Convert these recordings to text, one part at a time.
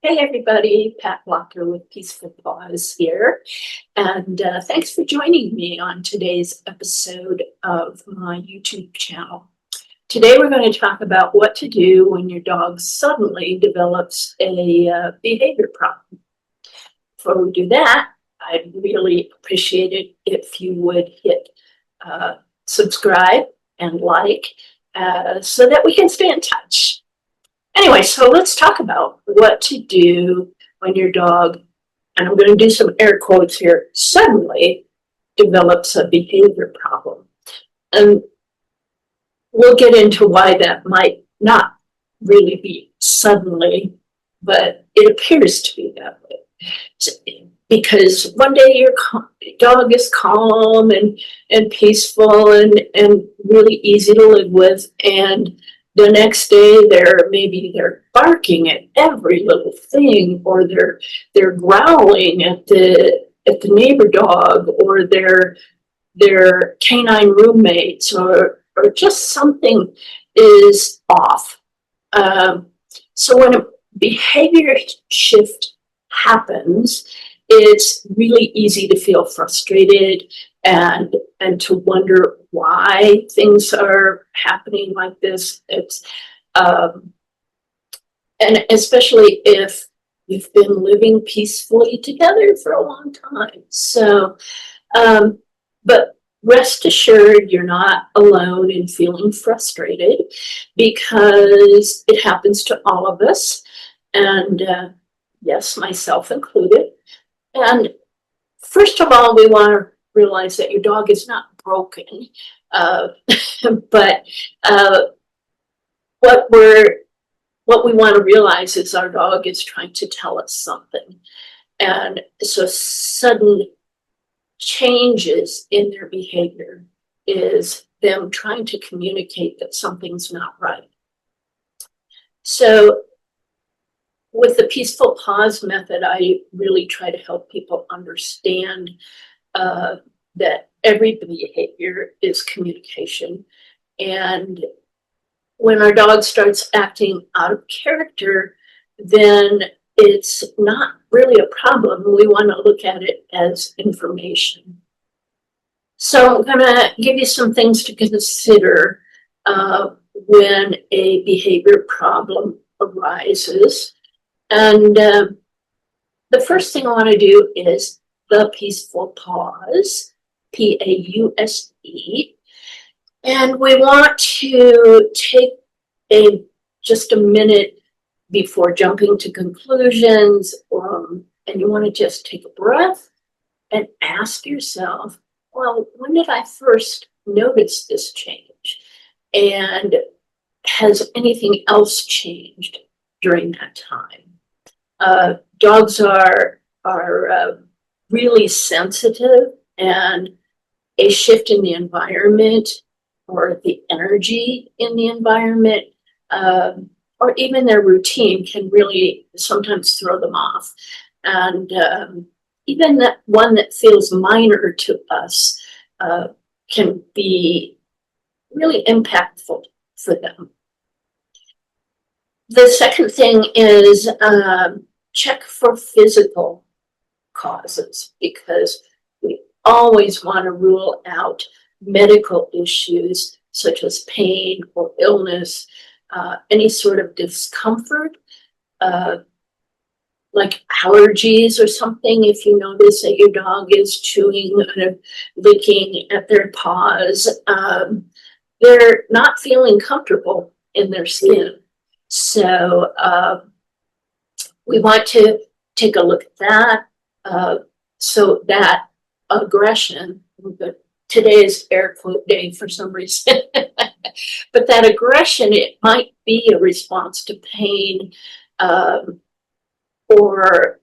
Hey everybody, Pat Blocker with Peaceful Paws here, and thanks for joining me on today's episode of my YouTube channel. Today we're going to talk about what to do when your dog suddenly develops a behavior problem. Before we do that, I'd really appreciate it if you would hit subscribe and like so that we can stay in touch. Anyway, so let's talk about what to do when your dog, and I'm going to do some air quotes here, suddenly develops a behavior problem. And we'll get into why that might not really be suddenly, but it appears to be that way. Because one day your dog is calm and peaceful and really easy to live with, and the next day they're barking at every little thing, or they're growling at the neighbor dog or their canine roommates, or just something is off. So when a behavior shift happens, it's really easy to feel frustrated and to wonder why things are happening like this. It's and especially if you've been living peacefully together for a long time. So, but rest assured, you're not alone in feeling frustrated, because it happens to all of us, and yes, myself included. And first of all, we want to realize that your dog is not broken, but what we want to realize is our dog is trying to tell us something. And so sudden changes in their behavior is them trying to communicate that something's not right. So with the Peaceful Pause method, I really try to help people understand that every behavior is communication. And when our dog starts acting out of character, then it's not really a problem. We want to look at it as information. So I'm going to give you some things to consider when a behavior problem arises. And the first thing I want to do is the Peaceful Pause, Pause. And we want to take just a minute before jumping to conclusions, and you want to just take a breath and ask yourself, well, when did I first notice this change? And has anything else changed during that time? Dogs are really sensitive, and a shift in the environment or the energy in the environment, or even their routine, can really sometimes throw them off. And even that one that feels minor to us can be really impactful for them. The second thing is check for physical causes, because we always want to rule out medical issues such as pain or illness, any sort of discomfort, like allergies or something. If you notice that your dog is chewing and licking at their paws, they're not feeling comfortable in their skin. So we want to take a look at that. So that aggression, today is air quote day for some reason, but that aggression, it might be a response to pain, or,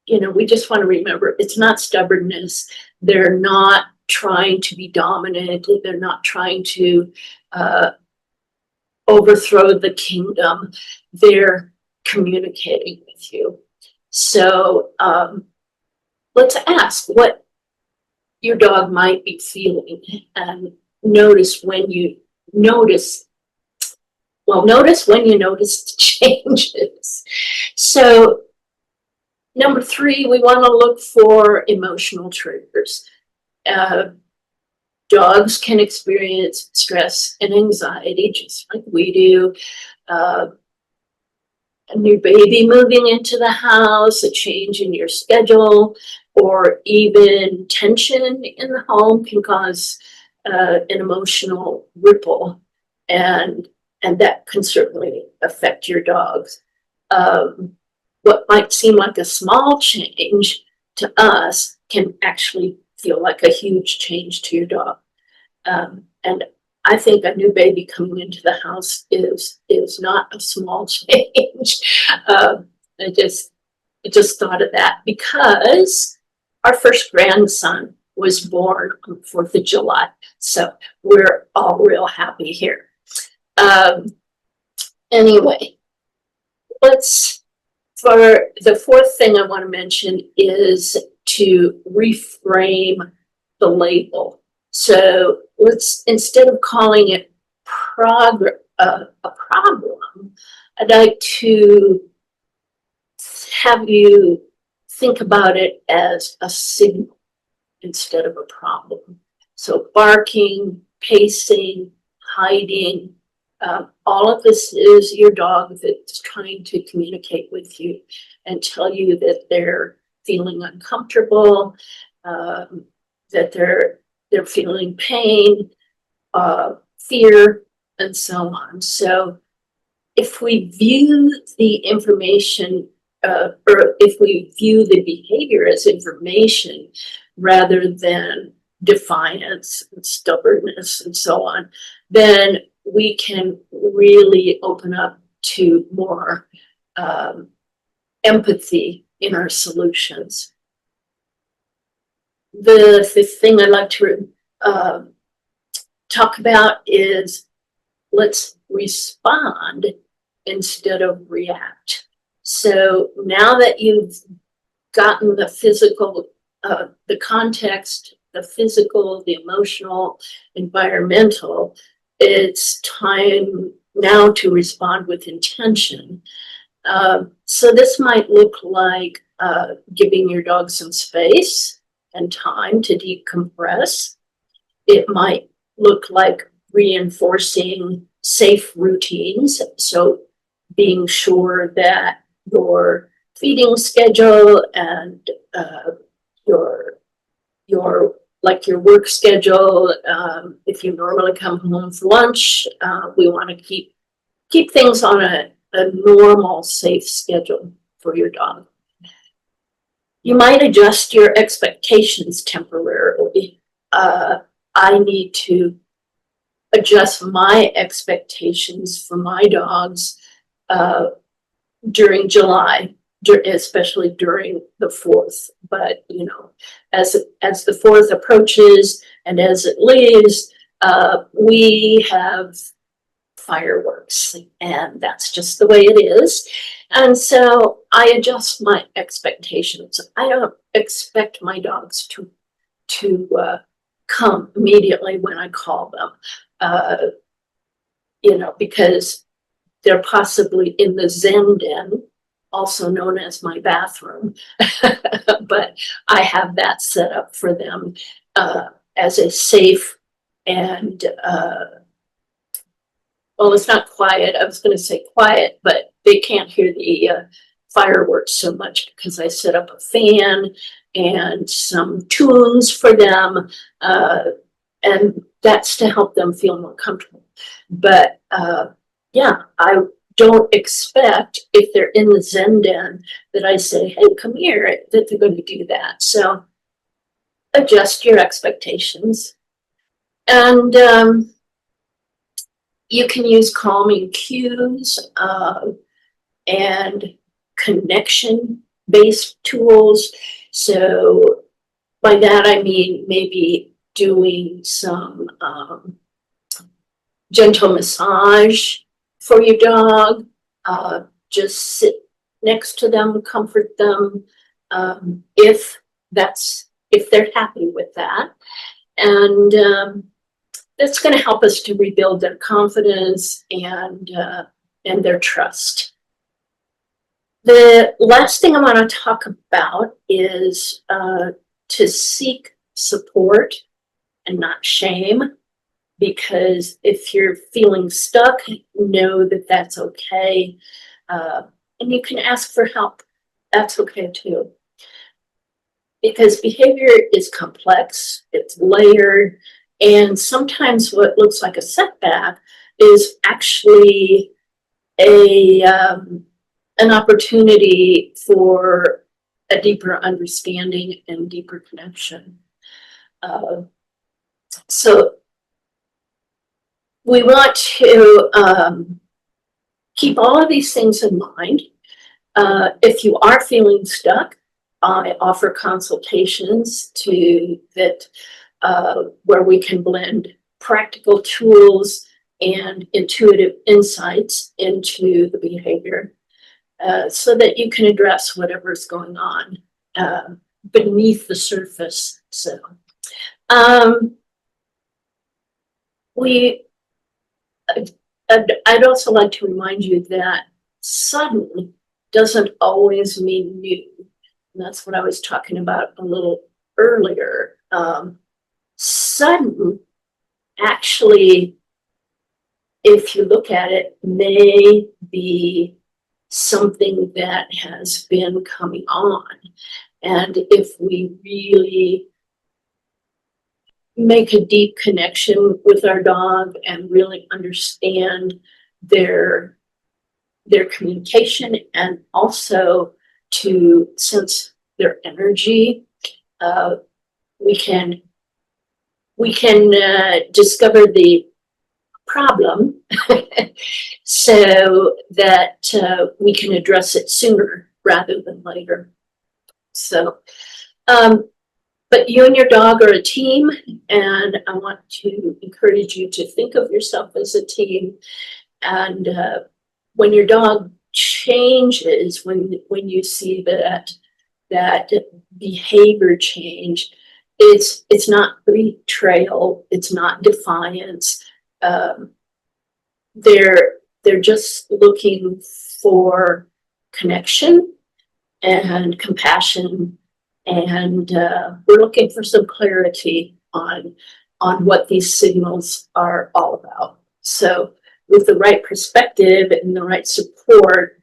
we just want to remember it's not stubbornness. They're not trying to be dominant. They're not trying to overthrow the kingdom. They're communicating with you. So let's ask what your dog might be feeling, and notice when you notice when you notice changes. So Number three, we want to look for emotional triggers. Dogs can experience stress and anxiety just like we do. Uh, a new baby moving into the house, a change in your schedule, or even tension in the home can cause an emotional ripple, and that can certainly affect your dogs. What might seem like a small change to us can actually feel like a huge change to your dog. And I think a new baby coming into the house is not a small change. Um, I just thought of that because our first grandson was born on the 4th of July. So we're all real happy here. Um, anyway, for the fourth thing I want to mention is to reframe the label. So let's, instead of calling it a problem, I'd like to have you think about it as a signal instead of a problem. So barking, pacing, hiding, all of this is your dog that's trying to communicate with you and tell you that they're feeling uncomfortable, that they're feeling pain, fear, and so on. So if we view the information, or if we view the behavior as information rather than defiance and stubbornness and so on, then we can really open up to more empathy in our solutions. The thing I'd like to talk about is let's respond instead of react. So now that you've gotten the physical, the context, the physical, the emotional, environmental, it's time now to respond with intention. So this might look like giving your dog some space and time to decompress. It might look like reinforcing safe routines. So being sure that your feeding schedule and your like your work schedule, if you normally come home for lunch, we want to keep things on a normal, safe schedule for your dog. You might adjust your expectations temporarily. I need to adjust my expectations for my dogs during July, especially during the 4th. But, you know, as the 4th approaches and as it leaves, we have fireworks, and that's just the way it is. And so I adjust my expectations. I don't expect my dogs to come immediately when I call them, you know, because they're possibly in the Zen den, also known as my bathroom. But I have that set up for them as a safe and, well, it's not quiet. I was going to say quiet, but they can't hear the fireworks so much because I set up a fan and some tunes for them, and that's to help them feel more comfortable. But yeah, I don't expect, if they're in the Zen den, that I say, hey, come here, that they're going to do that. So adjust your expectations. And you can use calming cues and connection-based tools. So by that I mean maybe doing some gentle massage for your dog. Just sit next to them, comfort them, if they're happy with that. And that's going to help us to rebuild their confidence and their trust. The last thing I want to talk about is to seek support and not shame, because if you're feeling stuck, know that that's okay. And you can ask for help. That's okay too. Because behavior is complex, it's layered, and sometimes what looks like a setback is actually a an opportunity for a deeper understanding and deeper connection. So we want to keep all of these things in mind. If you are feeling stuck, I offer consultations where we can blend practical tools and intuitive insights into the behavior, so that you can address whatever's going on beneath the surface. So I'd also like to remind you that sudden doesn't always mean new. And that's what I was talking about a little earlier. Sudden, actually, if you look at it, may be something that has been coming on. And if we really make a deep connection with our dog and really understand their communication, and also to sense their energy, we can discover the problem so that we can address it sooner rather than later. So, but you and your dog are a team, and I want to encourage you to think of yourself as a team. And when your dog changes, when you see that behavior change, it's not betrayal, it's not defiance. They're just looking for connection and compassion, and we're looking for some clarity on what these signals are all about. So with the right perspective and the right support,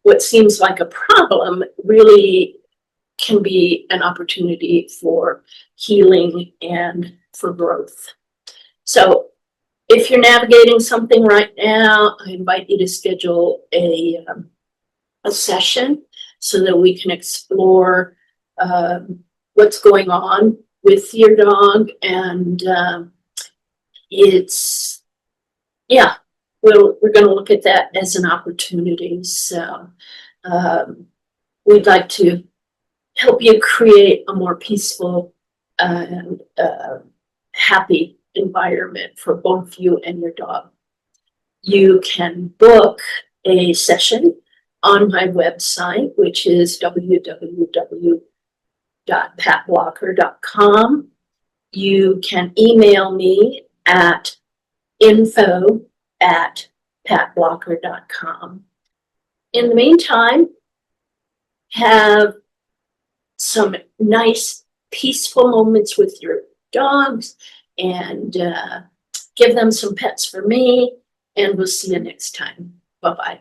what seems like a problem really can be an opportunity for healing and for growth. So if you're navigating something right now, I invite you to schedule a session so that we can explore what's going on with your dog. And we're going to look at that as an opportunity. So we'd like to help you create a more peaceful and happy environment for both you and your dog. You can book a session on my website, which is www.patblocker.com. You can email me at info@patblocker.com. In the meantime, have some nice, peaceful moments with your dogs, and give them some pets for me, and we'll see you next time. Bye-bye.